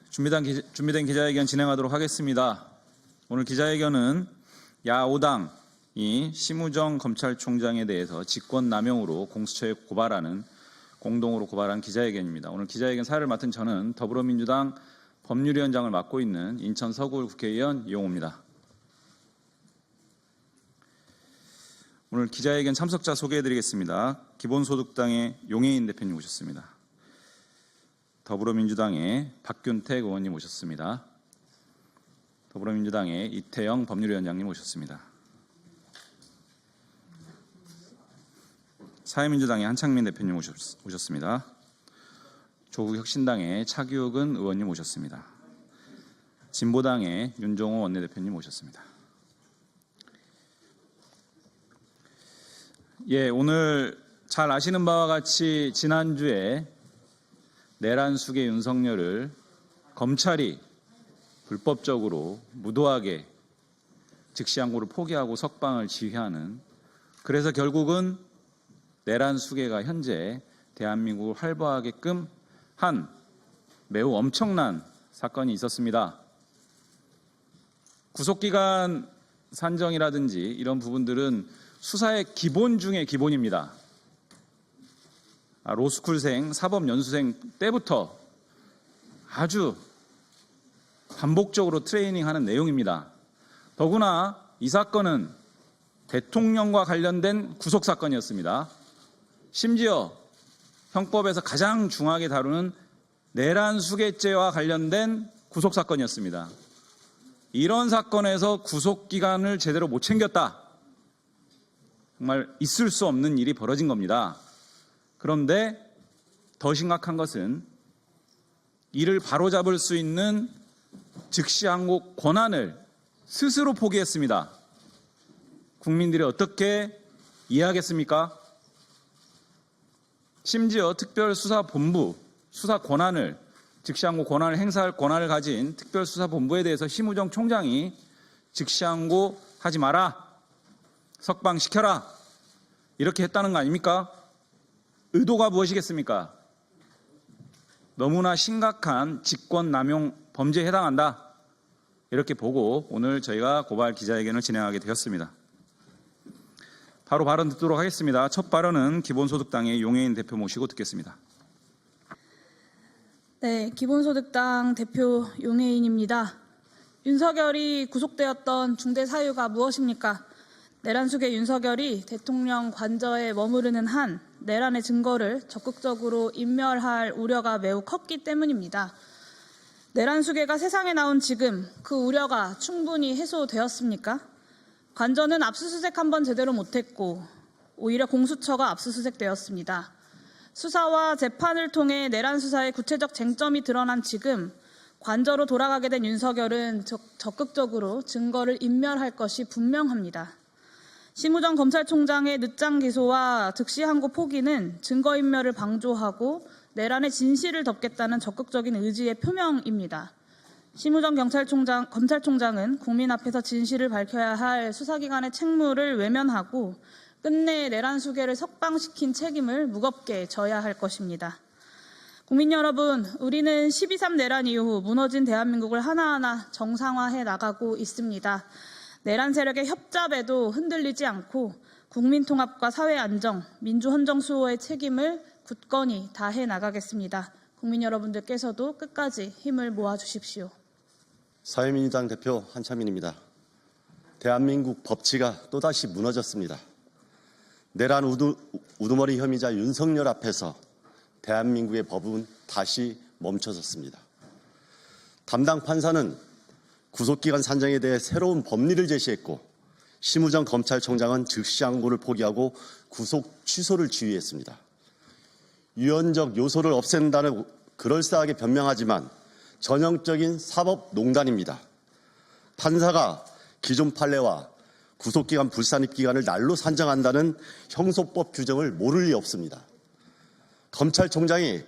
준비된 기자회견 진행하도록 하겠습니다. 오늘 기자회견은 야5당이 심우정 검찰총장에 대해서 직권남용으로 공수처에 공동으로 고발한 기자회견입니다. 오늘 기자회견 사회를 맡은 저는 더불어민주당 법률위원장을 맡고 있는 인천 서구울 국회의원 이용호입니다. 오늘 기자회견 참석자 소개해드리겠습니다. 기본소득당의 용해인 대표님 오셨습니다. 더불어민주당의 박균택 의원님 오셨습니다. 더불어민주당의 이태영 법률위원장님 오셨습니다. 사회민주당의 한창민 대표님 오셨습니다. 조국혁신당의 차기욱은 의원님 오셨습니다. 진보당의 윤종호 원내대표님 오셨습니다. 오늘 잘 아시는 바와 같이 지난주에 내란숙의 윤석열을 검찰이 불법적으로 무도하게 즉시항고를 포기하고 석방을 지휘하는, 그래서 결국은 내란숙애가 현재 대한민국을 활보하게끔 한 매우 엄청난 사건이 있었습니다. 구속기간 산정이라든지 이런 부분들은 수사의 기본 중의 기본입니다. 로스쿨생, 사법연수생 때부터 아주 반복적으로 트레이닝하는 내용입니다. 더구나 이 사건은 대통령과 관련된 구속사건이었습니다. 심지어 형법에서 가장 중하게 다루는 내란수괴죄와 관련된 구속사건이었습니다. 이런 사건에서 구속기간을 제대로 못 챙겼다. 정말 있을 수 없는 일이 벌어진 겁니다. 그런데 더 심각한 것은 이를 바로잡을 수 있는 즉시항고 권한을 스스로 포기했습니다. 국민들이 어떻게 이해하겠습니까? 심지어 특별수사본부 수사 권한을, 즉시항고 권한을 행사할 권한을 가진 특별수사본부에 대해서 심우정 총장이 즉시항고 하지 마라, 석방시켜라, 이렇게 했다는 거 아닙니까? 의도가 무엇이겠습니까? 너무나 심각한 직권남용 범죄에 해당한다, 이렇게 보고 오늘 저희가 고발 기자회견을 진행하게 되었습니다. 바로 발언 듣도록 하겠습니다. 첫 발언은 기본소득당의 용해인 대표 모시고 듣겠습니다. 네, 기본소득당 대표 용해인입니다. 윤석열이 구속되었던 중대 사유가 무엇입니까? 내란숙의 윤석열이 대통령 관저에 머무르는 한 내란의 증거를 적극적으로 인멸할 우려가 매우 컸기 때문입니다. 내란숙애가 세상에 나온 지금 그 우려가 충분히 해소되었습니까? 관저는 압수수색 한번 제대로 못했고 오히려 공수처가 압수수색되었습니다. 수사와 재판을 통해 내란 수사의 구체적 쟁점이 드러난 지금 관저로 돌아가게 된 윤석열은 적극적으로 증거를 인멸할 것이 분명합니다. 심우정 검찰총장의 늦장 기소와 즉시항고 포기는 증거인멸을 방조하고 내란의 진실을 덮겠다는 적극적인 의지의 표명입니다. 심우정 검찰총장은 국민 앞에서 진실을 밝혀야 할 수사기관의 책무를 외면하고 끝내 내란 수괴를 석방시킨 책임을 무겁게 져야 할 것입니다. 국민 여러분, 우리는 12.3 내란 이후 무너진 대한민국을 하나하나 정상화해 나가고 있습니다. 내란 세력의 협잡에도 흔들리지 않고 국민 통합과 사회 안정, 민주 헌정 수호의 책임을 굳건히 다해 나가겠습니다. 국민 여러분들께서도 끝까지 힘을 모아주십시오. 사회민주당 대표 한창민입니다. 대한민국 법치가 또다시 무너졌습니다. 내란 우두머리 혐의자 윤석열 앞에서 대한민국의 법은 다시 멈춰섰습니다. 담당 판사는 구속기간 산정에 대해 새로운 법리를 제시했고 심우정 검찰총장은 즉시항고를 포기하고 구속 취소를 지휘했습니다. 유연적 요소를 없앤다는 그럴싸하게 변명하지만 전형적인 사법농단입니다. 판사가 기존 판례와 구속기간 불산입 기간을 날로 산정한다는 형소법 규정을 모를 리 없습니다. 검찰총장이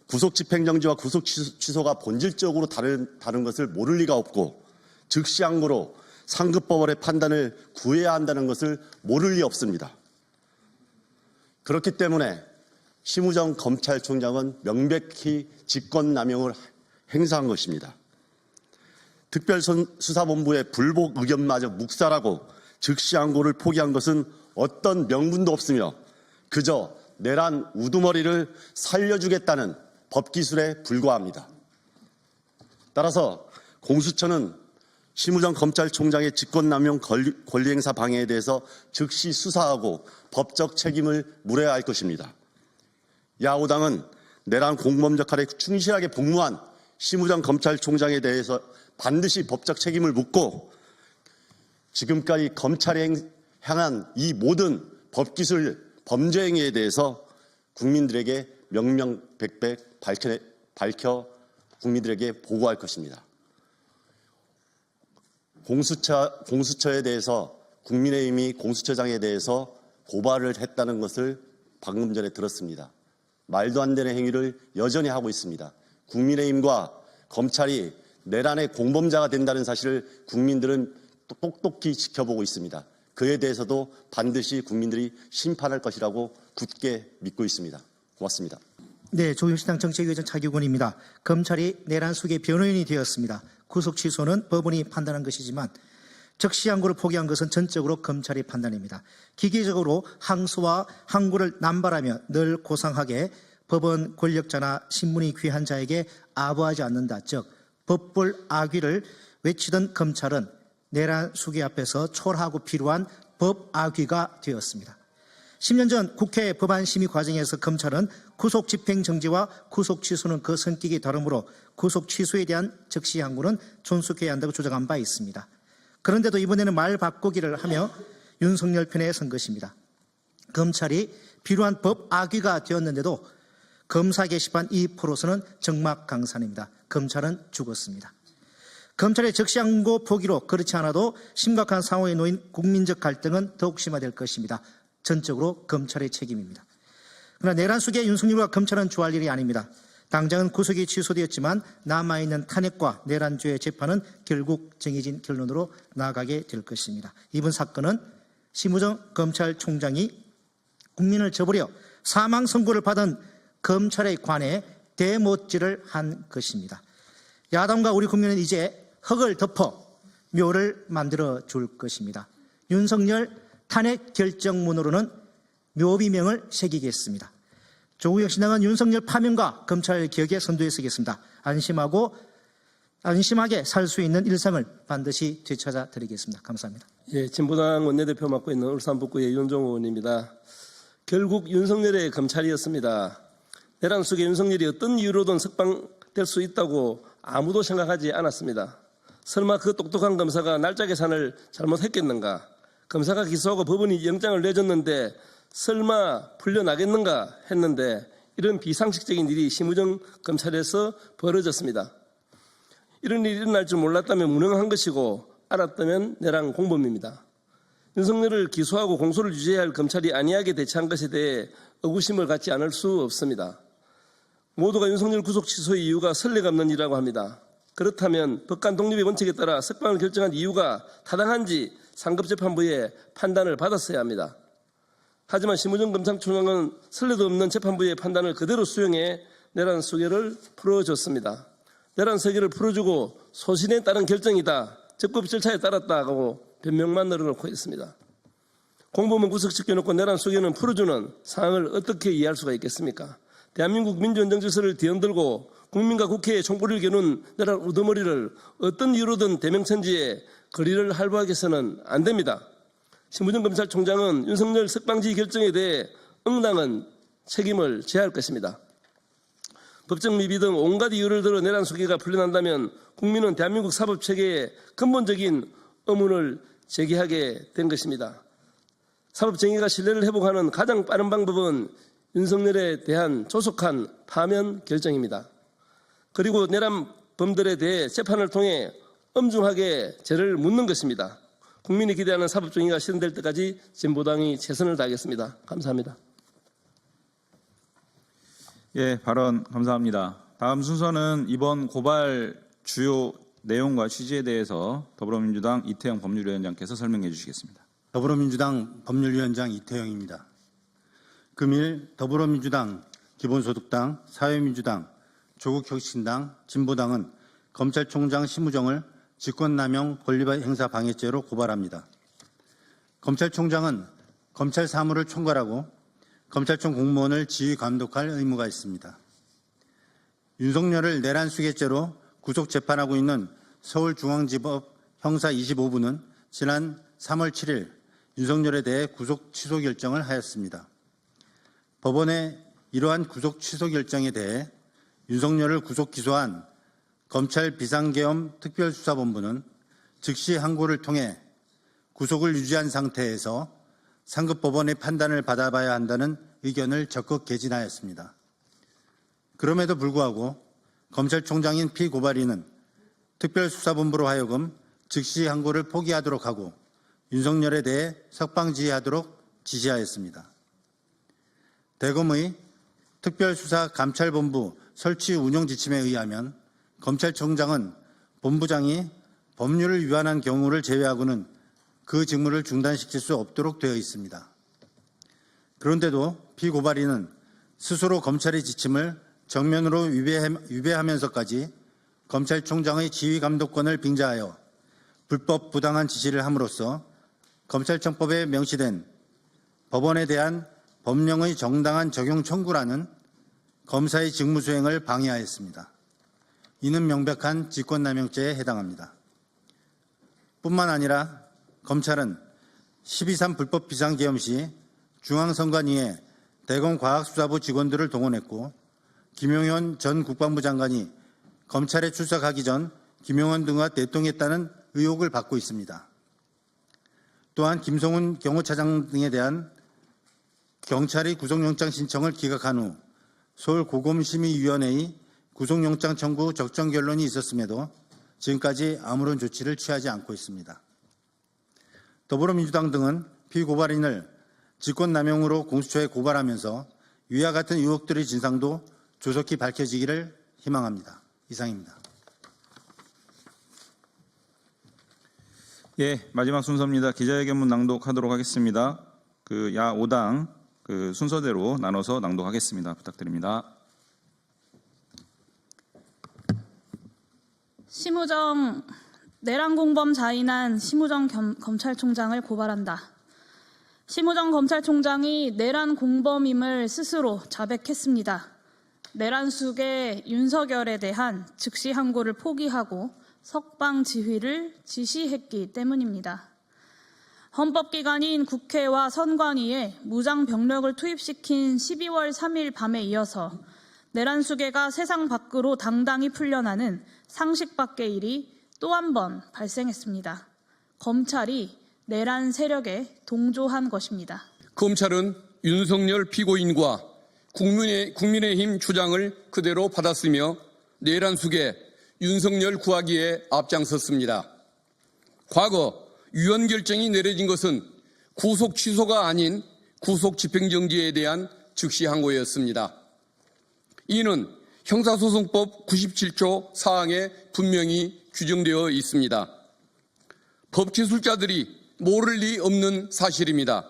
구속집행정지와 구속취소가 본질적으로 다른 것을 모를 리가 없고 즉시항고로 상급법원의 판단을 구해야 한다는 것을 모를 리 없습니다. 그렇기 때문에 심우정 검찰총장은 명백히 직권남용을 행사한 것입니다. 특별수사본부의 불복 의견마저 묵살하고 즉시항고를 포기한 것은 어떤 명분도 없으며 그저 내란 우두머리를 살려주겠다는 법기술에 불과합니다. 따라서 공수처는 심우정 검찰총장의 직권남용 권리행사 방해에 대해서 즉시 수사하고 법적 책임을 물어야 할 것입니다. 야오당은 내란 공범 역할에 충실하게 복무한 심우정 검찰총장에 대해서 반드시 법적 책임을 묻고 지금까지 검찰에 향한 이 모든 법기술 범죄 행위에 대해서 국민들에게 명명백백 밝혀 국민들에게 보고할 것입니다. 공수처에 대해서 국민의힘이 공수처장에 대해서 고발을 했다는 것을 방금 전에 들었습니다. 말도 안 되는 행위를 여전히 하고 있습니다. 국민의힘과 검찰이 내란의 공범자가 된다는 사실을 국민들은 똑똑히 지켜보고 있습니다. 그에 대해서도 반드시 국민들이 심판할 것이라고 굳게 믿고 있습니다. 고맙습니다. 네, 조경신당 정책위원장 차기곤입니다. 검찰이 내란 수계 변호인이 되었습니다. 구속 취소는 법원이 판단한 것이지만 적시항고를 포기한 것은 전적으로 검찰의 판단입니다. 기계적으로 항소와 항고를 남발하며 늘 고상하게 법원 권력자나 신문이 귀한 자에게 아부하지 않는다. 즉 법불 악귀를 외치던 검찰은 내란 수계 앞에서 초라하고 필요한 법악귀가 되었습니다. 10년 전 국회 법안 심의 과정에서 검찰은 구속 집행 정지와 구속 취소는 그 성격이 다르므로 구속 취소에 대한 적시 항고는 존속해야 한다고 주장한 바 있습니다. 그런데도 이번에는 말 바꾸기를 하며 윤석열 편에 선 것입니다. 검찰이 필요한 법악귀가 되었는데도 검사 게시판 2%는 정막강산입니다. 검찰은 죽었습니다. 검찰의 적시항고 포기로 그렇지 않아도 심각한 상황에 놓인 국민적 갈등은 더욱 심화될 것입니다. 전적으로 검찰의 책임입니다. 그러나 내란 수계 윤석열과 검찰은 좋아할 일이 아닙니다. 당장은 구속이 취소되었지만 남아있는 탄핵과 내란죄의 재판은 결국 정해진 결론으로 나아가게 될 것입니다. 이번 사건은 심우정 검찰총장이 국민을 저버려 사망 선고를 받은 검찰에 관해 대못질을 한 것입니다. 야당과 우리 국민은 이제 흙을 덮어 묘를 만들어 줄 것입니다. 윤석열 탄핵 결정문으로는 묘비명을 새기겠습니다. 조국혁신당은 윤석열 파면과 검찰 개혁에 선두에 서겠습니다. 안심하게 살 수 있는 일상을 반드시 되찾아 드리겠습니다. 감사합니다. 예, 진보당 원내대표 맡고 있는 울산 북구의 윤종호 의원입니다. 결국 윤석열의 검찰이었습니다. 내란 속에 윤석열이 어떤 이유로든 석방될 수 있다고 아무도 생각하지 않았습니다. 설마 그 똑똑한 검사가 날짜 계산을 잘못했겠는가? 검사가 기소하고 법원이 영장을 내줬는데 설마 풀려나겠는가 했는데 이런 비상식적인 일이 심우정 검찰에서 벌어졌습니다. 이런 일이 일어날 줄 몰랐다면 무능한 것이고 알았다면 내란 공범입니다. 윤석열을 기소하고 공소를 유지해야 할 검찰이 안이하게 대처한 것에 대해 의구심을 갖지 않을 수 없습니다. 모두가 윤석열 구속 취소의 이유가 선례가 없는 일이라고 합니다. 그렇다면 법관 독립의 원칙에 따라 석방을 결정한 이유가 타당한지 상급재판부의 판단을 받았어야 합니다. 하지만 심우정 검찰총장은 선례도 없는 재판부의 판단을 그대로 수용해 내란 수계를 풀어줬습니다. 내란 수계를 풀어주고 소신에 따른 결정이다, 적법 절차에 따랐다고 변명만 늘어놓고 있습니다. 공범은 구속시켜놓고 내란 수계는 풀어주는 상황을 어떻게 이해할 수가 있겠습니까? 대한민국 민주헌정 질서를 뒤흔들고 국민과 국회에 총불을 겨눈 내란 우두머리를 어떤 이유로든 대명천지에 거리를 할부하게 해서는 안 됩니다. 심우정 검찰총장은 윤석열 석방지 결정에 대해 응당한 책임을 져야 할 것입니다. 법적 미비 등 온갖 이유를 들어 내란 수계가 풀려난다면 국민은 대한민국 사법체계에 근본적인 의문을 제기하게 된 것입니다. 사법정의가 신뢰를 회복하는 가장 빠른 방법은 윤석열에 대한 조속한 파면 결정입니다. 그리고 내란 범들에 대해 재판을 통해 엄중하게 죄를 묻는 것입니다. 국민이 기대하는 사법정의가 실현될 때까지 진보당이 최선을 다하겠습니다. 감사합니다. 예, 발언 감사합니다. 다음 순서는 이번 고발 주요 내용과 취지에 대해서 더불어민주당 이태영 법률위원장께서 설명해 주시겠습니다. 더불어민주당 법률위원장 이태영입니다. 금일 더불어민주당 기본소득당, 사회민주당, 조국혁신당, 진보당은 검찰총장 심우정을 직권남용 권리행사 방해죄로 고발합니다. 검찰총장은 검찰 사무를 총괄하고 검찰청 공무원을 지휘 감독할 의무가 있습니다. 윤석열을 내란수괴죄로 구속 재판하고 있는 서울중앙지법 형사 25부는 지난 3월 7일 윤석열에 대해 구속 취소 결정을 하였습니다. 법원의 이러한 구속 취소 결정에 대해 윤석열을 구속 기소한 검찰 비상계엄 특별수사본부는 즉시 항고를 통해 구속을 유지한 상태에서 상급 법원의 판단을 받아봐야 한다는 의견을 적극 개진하였습니다. 그럼에도 불구하고 검찰총장인 피고발인은 특별수사본부로 하여금 즉시 항고를 포기하도록 하고 윤석열에 대해 석방지휘하도록 지시하였습니다. 대검의 특별수사감찰본부 설치 운영 지침에 의하면 검찰총장은 본부장이 법률을 위반한 경우를 제외하고는 그 직무를 중단시킬 수 없도록 되어 있습니다. 그런데도 피고발인은 스스로 검찰의 지침을 정면으로 위배하면서까지 검찰총장의 지휘감독권을 빙자하여 불법 부당한 지시를 함으로써 검찰청법에 명시된 법원에 대한 법령의 정당한 적용 청구라는 검사의 직무 수행을 방해하였습니다. 이는 명백한 직권남용죄에 해당합니다. 뿐만 아니라 검찰은 12.3 불법 비상계엄 시 중앙선관위에 대검과학수사부 직원들을 동원했고 김용현 전 국방부 장관이 검찰에 출석하기 전 김용현 등과 대통했다는 의혹을 받고 있습니다. 또한 김성훈 경호차장 등에 대한 경찰의 구속영장 신청을 기각한 후 서울고검심의위원회의 구속영장 청구 적정 결론이 있었음에도 지금까지 아무런 조치를 취하지 않고 있습니다. 더불어민주당 등은 피고발인을 직권남용으로 공수처에 고발하면서 위와 같은 의혹들의 진상도 조속히 밝혀지기를 희망합니다. 이상입니다. 예, 마지막 순서입니다. 기자회견문 낭독하도록 하겠습니다. 야 5당 순서대로 나눠서 낭독하겠습니다. 부탁드립니다. 심우정 내란 공범 자인한 심우정 검찰총장을 고발한다. 심우정 검찰총장이 내란 공범임을 스스로 자백했습니다. 내란 수괴 윤석열에 대한 즉시 항고를 포기하고 석방 지휘를 지시했기 때문입니다. 헌법기관인 국회와 선관위에 무장 병력을 투입시킨 12월 3일 밤에 이어서 내란 수괴가 세상 밖으로 당당히 풀려나는 상식 밖의 일이 또 한 번 발생했습니다. 검찰이 내란 세력에 동조한 것입니다. 검찰은 윤석열 피고인과 국민의힘 주장을 그대로 받았으며 내란 수괴 윤석열 구하기에 앞장섰습니다. 과거 위헌 결정이 내려진 것은 구속 취소가 아닌 구속 집행정지에 대한 즉시 항고였습니다. 이는 형사소송법 97조 사항에 분명히 규정되어 있습니다. 법기술자들이 모를 리 없는 사실입니다.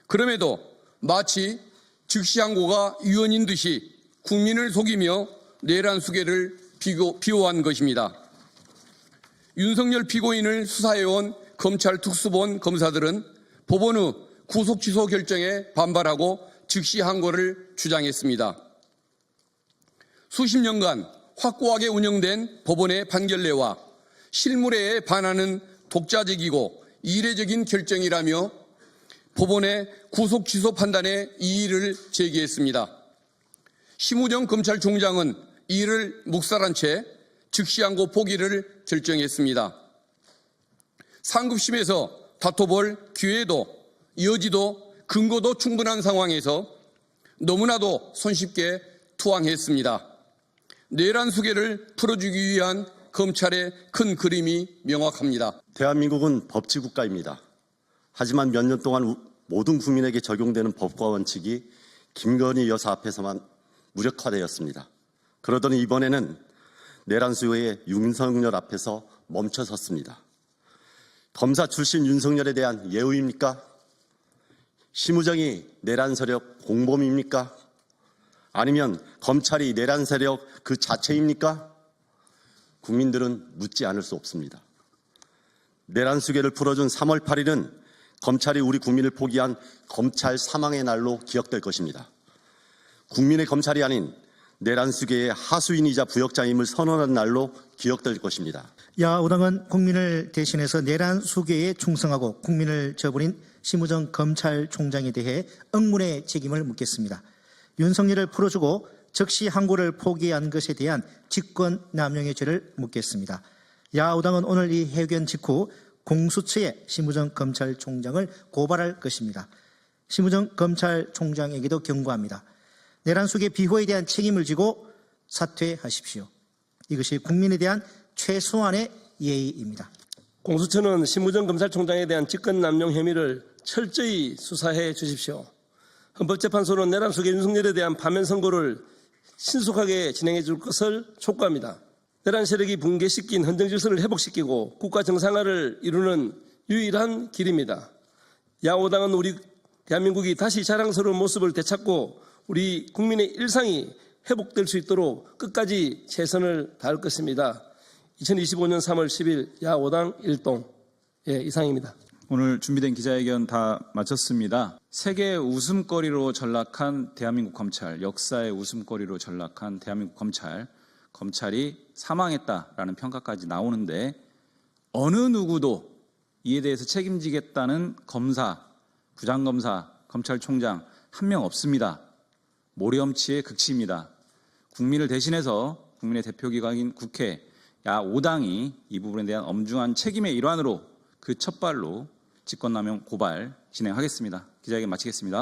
그럼에도 마치 즉시 항고가 위헌인 듯이 국민을 속이며 내란 수괴를 비호한 것입니다. 윤석열 피고인을 수사해온 검찰 특수본 검사들은 법원 후 구속 취소 결정에 반발하고 즉시 항고를 주장했습니다. 수십 년간 확고하게 운영된 법원의 판결례와 실무례에 반하는 독자적이고 이례적인 결정이라며 법원의 구속 취소 판단에 이의를 제기했습니다. 심우정 검찰총장은 이를 묵살한 채 즉시 항고 포기를 결정했습니다. 상급심에서 다퉈볼 기회도 여지도 근거도 충분한 상황에서 너무나도 손쉽게 투항했습니다. 내란 수괴를 풀어주기 위한 검찰의 큰 그림이 명확합니다. 대한민국은 법치국가입니다. 하지만 몇 년 동안 모든 국민에게 적용되는 법과 원칙이 김건희 여사 앞에서만 무력화되었습니다. 그러더니 이번에는 내란 수괴의 윤석열 앞에서 멈춰섰습니다. 검사 출신 윤석열에 대한 예우입니까? 심우정이 내란 세력 공범입니까? 아니면 검찰이 내란 세력 그 자체입니까? 국민들은 묻지 않을 수 없습니다. 내란 수괴를 풀어준 3월 8일은 검찰이 우리 국민을 포기한 검찰 사망의 날로 기억될 것입니다. 국민의 검찰이 아닌 내란 수괴의 하수인이자 부역자임을 선언한 날로 기억될 것입니다. 야오당은 국민을 대신해서 내란 수괴에 충성하고 국민을 저버린 심우정 검찰총장에 대해 응문의 책임을 묻겠습니다. 윤석열을 풀어주고 즉시 항고를 포기한 것에 대한 직권남용의 죄를 묻겠습니다. 야오당은 오늘 이 해견 직후 공수처에 심우정 검찰총장을 고발할 것입니다. 심우정 검찰총장에게도 경고합니다. 내란 수괴 비호에 대한 책임을 지고 사퇴하십시오. 이것이 국민에 대한 최소한의 예의입니다. 공수처는 심우정 검찰총장에 대한 직권남용 혐의를 철저히 수사해 주십시오. 헌법재판소는 내란 수괴 윤석열에 대한 파면 선고를 신속하게 진행해 줄 것을 촉구합니다. 내란 세력이 붕괴시킨 헌정질서를 회복시키고 국가 정상화를 이루는 유일한 길입니다. 야오당은 우리 대한민국이 다시 자랑스러운 모습을 되찾고 우리 국민의 일상이 회복될 수 있도록 끝까지 최선을 다할 것입니다. 2025년 3월 10일 야오당 일동 이상입니다. 오늘 준비된 기자회견 다 마쳤습니다. 세계의 웃음거리로 전락한 대한민국 검찰, 역사의 웃음거리로 전락한 대한민국 검찰이 사망했다라는 평가까지 나오는데 어느 누구도 이에 대해서 책임지겠다는 검사, 부장검사, 검찰총장 한 명 없습니다. 모렴치의 극치입니다. 국민을 대신해서 국민의 대표기관인 국회, 야5당이 이 부분에 대한 엄중한 책임의 일환으로 그 첫 발로 직권남용 고발 진행하겠습니다. 기자회견 마치겠습니다.